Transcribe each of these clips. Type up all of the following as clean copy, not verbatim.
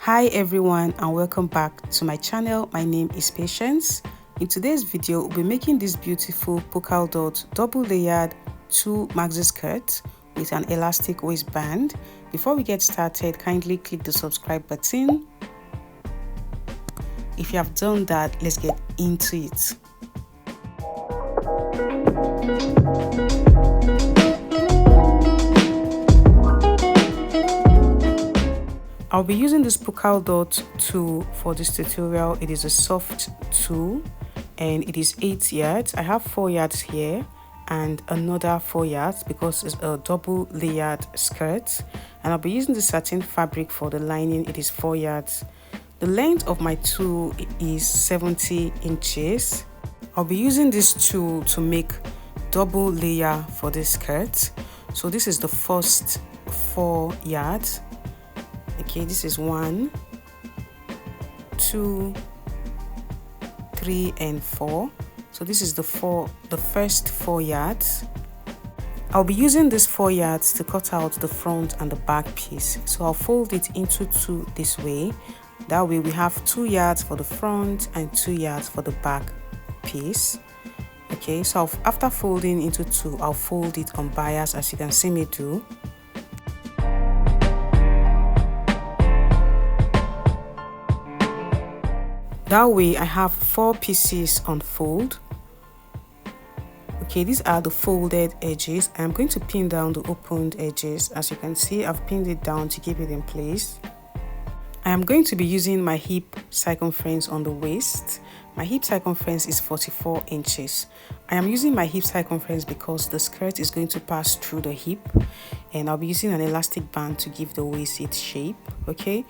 Hi everyone and welcome back to my channel. My name is Patience. In today's video, we'll be making this beautiful polka dot double layered 2 maxi skirt with an elastic waistband. Before we get started, kindly click the subscribe button. If you have done that, let's get into it. I'll be using this polka dot tool for this tutorial. It is a soft tool and it is 8 yards. I have 4 yards here and another 4 yards because it's a double layered skirt, and I'll be using the satin fabric for the lining. It is 4 yards. The length of my tool is 70 inches. I'll be using this tool to make double layer for this skirt. So this is the first 4 yards. Okay, this is 1, 2, 3 and 4. So this is the first 4 yards. I'll be using these 4 yards to cut out the front and the back piece. So I'll fold it into 2 this way. That way we have 2 yards for the front and 2 yards for the back piece. Okay, so after folding into 2, I'll fold it on bias as you can see me do. That way I have 4 pieces on fold. Okay, these are the folded edges. I'm going to pin down the opened edges. As you can see, I've pinned it down to keep it in place. I am going to be using my hip circumference on the waist. My hip circumference is 44 inches. I am using my hip circumference because the skirt is going to pass through the hip, and I'll be using an elastic band to give the waist its shape. Okay,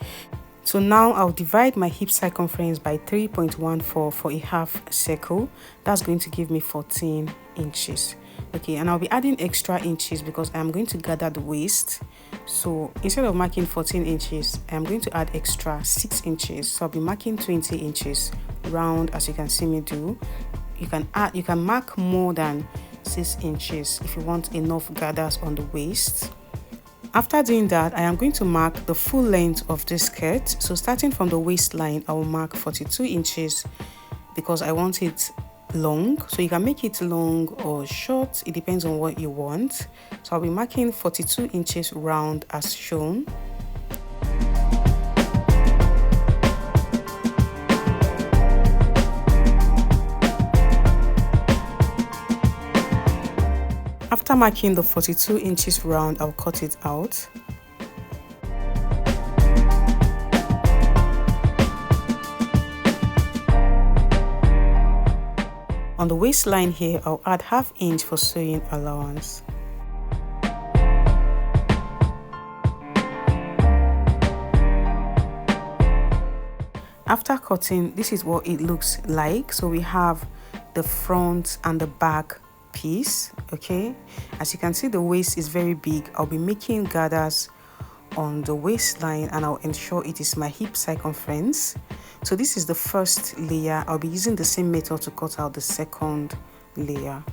so now I'll divide my hip circumference by 3.14 for a half circle. That's going to give me 14 inches. Okay, and I'll be adding extra inches because I'm going to gather the waist. So instead of marking 14 inches, I'm going to add extra 6 inches. So I'll be marking 20 inches round as you can see me do. You can mark more than 6 inches if you want enough gathers on the waist. After doing that, I am going to mark the full length of this skirt. So starting from the waistline, I will mark 42 inches because I want it long. So you can make it long or short, it depends on what you want. So I'll be marking 42 inches round as shown. After marking the 42 inches round, I'll cut it out. On the waistline here, I'll add ½ inch for sewing allowance. After cutting, this is what it looks like. So we have the front and the back piece. Okay, as you can see, the waist is very big. I'll be making gathers on the waistline and I'll ensure it is my hip circumference. So this is the first layer. I'll be using the same method to cut out the second layer.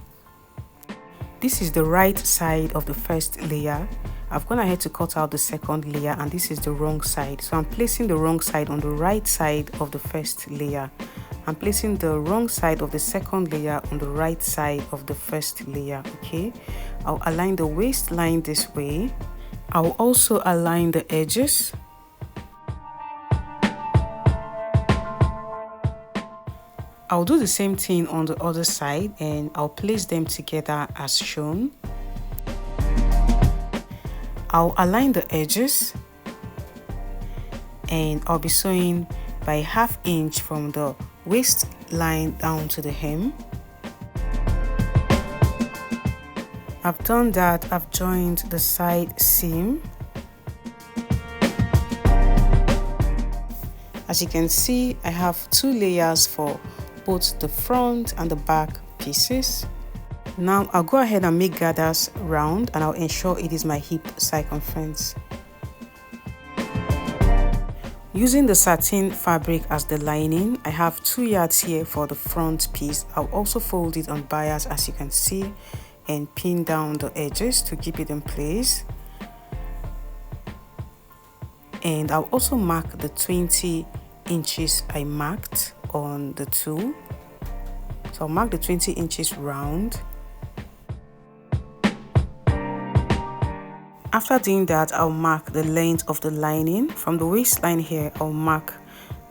This is the right side of the first layer. I've gone ahead to cut out the second layer, and this is the wrong side. So I'm placing the wrong side on the right side of the first layer. I'm placing the wrong side of the second layer on the right side of the first layer. Okay, I'll align the waistline this way. I'll also align the edges. I'll do the same thing on the other side and I'll place them together as shown. I'll align the edges and I'll be sewing by ½ inch from the waistline down to the hem. I've done that. I've joined the side seam. As you can see, I have 2 layers for both the front and the back pieces. Now I'll go ahead and make gathers round and I'll ensure it is my hip circumference. Using the satin fabric as the lining, I have 2 yards here for the front piece. I'll also fold it on bias as you can see and pin down the edges to keep it in place. And I'll also mark the 20 inches I marked on the tool. So I'll mark the 20 inches round. After doing that, I'll mark the length of the lining. From the waistline here, I'll mark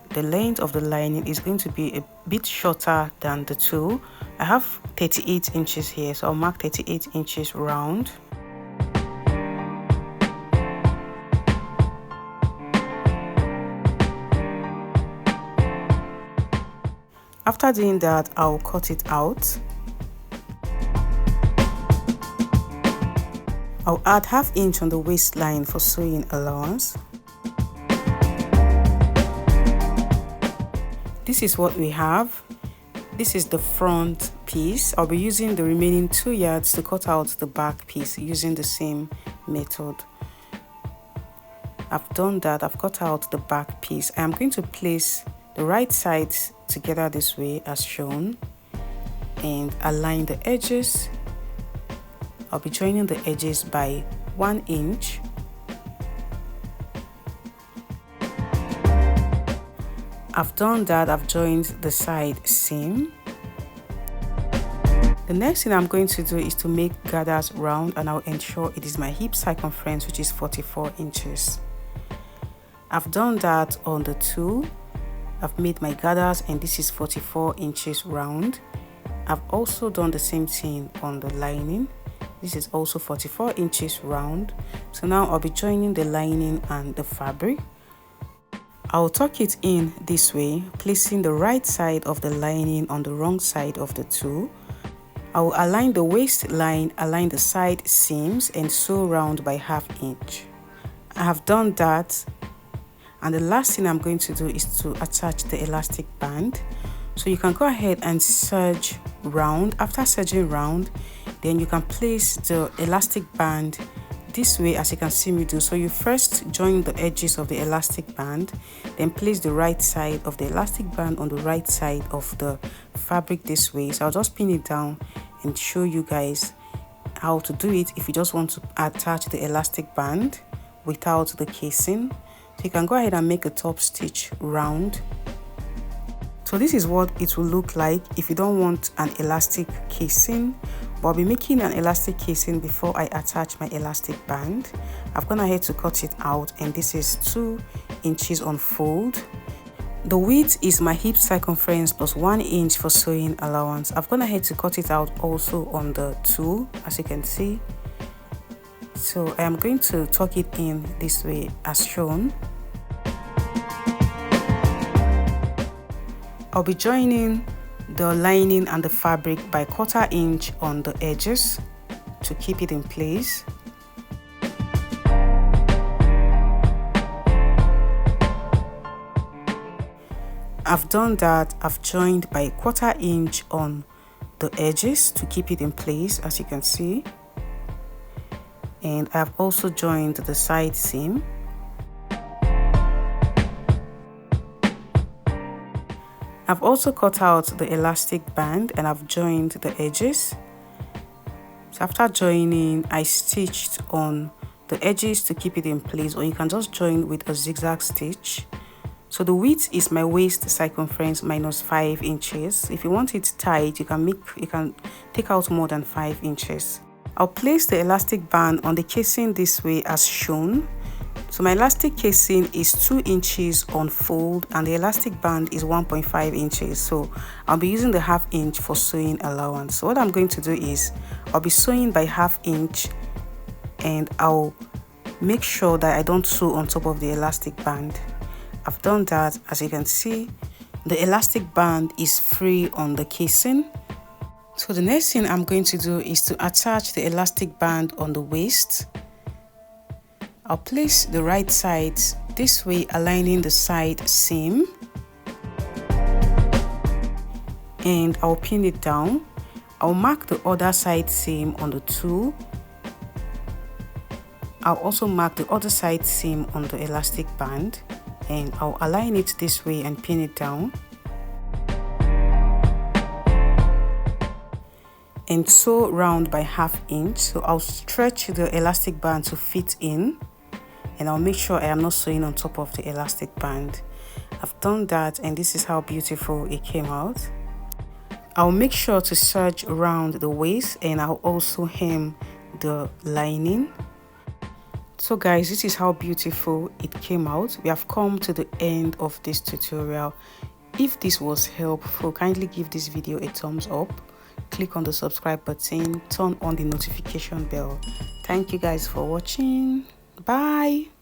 the length of the lining is going to be a bit shorter than the tool. I have 38 inches here, so I'll mark 38 inches round. After doing that, I'll cut it out. I'll add ½ inch on the waistline for sewing allowance. This is what we have. This is the front piece. I'll be using the remaining 2 yards to cut out the back piece using the same method. I've done that. I've cut out the back piece. I am going to place the right sides together this way as shown and align the edges. I'll be joining the edges by 1 inch. I've done that. I've joined the side seam. The next thing I'm going to do is to make gathers round, and I'll ensure it is my hip circumference, which is 44 inches. I've done that on the tool. I've made my gathers and this is 44 inches round. I've also done the same thing on the lining. This is also 44 inches round. So now I'll be joining the lining and the fabric. I'll tuck it in this way, placing the right side of the lining on the wrong side of the tool. I will align the waistline, align the side seams and sew round by ½ inch. I have done that, and the last thing I'm going to do is to attach the elastic band. So you can go ahead and serge round. After serging round, then you can place the elastic band this way as you can see me do. So you first join the edges of the elastic band, then place the right side of the elastic band on the right side of the fabric this way. So I'll just pin it down and show you guys how to do it if you just want to attach the elastic band without the casing. So you can go ahead and make a top stitch round. So this is what it will look like if you don't want an elastic casing, but I'll be making an elastic casing before I attach my elastic band. I've gone ahead to cut it out, and this is 2 inches on fold. The width is my hip circumference plus 1 inch for sewing allowance. I've gone ahead to cut it out also on the tool, as you can see. So I am going to tuck it in this way as shown. I'll be joining the lining and the fabric by 1/4 inch on the edges to keep it in place. I've done that. I've joined by 1/4 inch on the edges to keep it in place, as you can see. And I've also joined the side seam. I've also cut out the elastic band and I've joined the edges. So after joining, I stitched on the edges to keep it in place, or you can just join with a zigzag stitch. So the width is my waist circumference minus 5 inches. If you want it tight, you can take out more than 5 inches. I'll place the elastic band on the casing this way as shown. So my elastic casing is 2 inches on fold and the elastic band is 1.5 inches. So I'll be using the ½ inch for sewing allowance. So what I'm going to do is I'll be sewing by ½ inch, and I'll make sure that I don't sew on top of the elastic band. I've done that. As you can see, the elastic band is free on the casing. So the next thing I'm going to do is to attach the elastic band on the waist. I'll place the right side this way, aligning the side seam, and I'll pin it down. I'll mark the other side seam on the tool. I'll also mark the other side seam on the elastic band, and I'll align it this way and pin it down. And sew round by ½ inch. So I'll stretch the elastic band to fit in, and I'll make sure I am not sewing on top of the elastic band. I've done that, and this is how beautiful it came out. I'll make sure to serge around the waist, and I'll also hem the lining. So guys, this is how beautiful it came out. We have come to the end of this tutorial. If this was helpful, kindly give this video a thumbs up, click on the subscribe button, turn on the notification bell. Thank you guys for watching. Bye.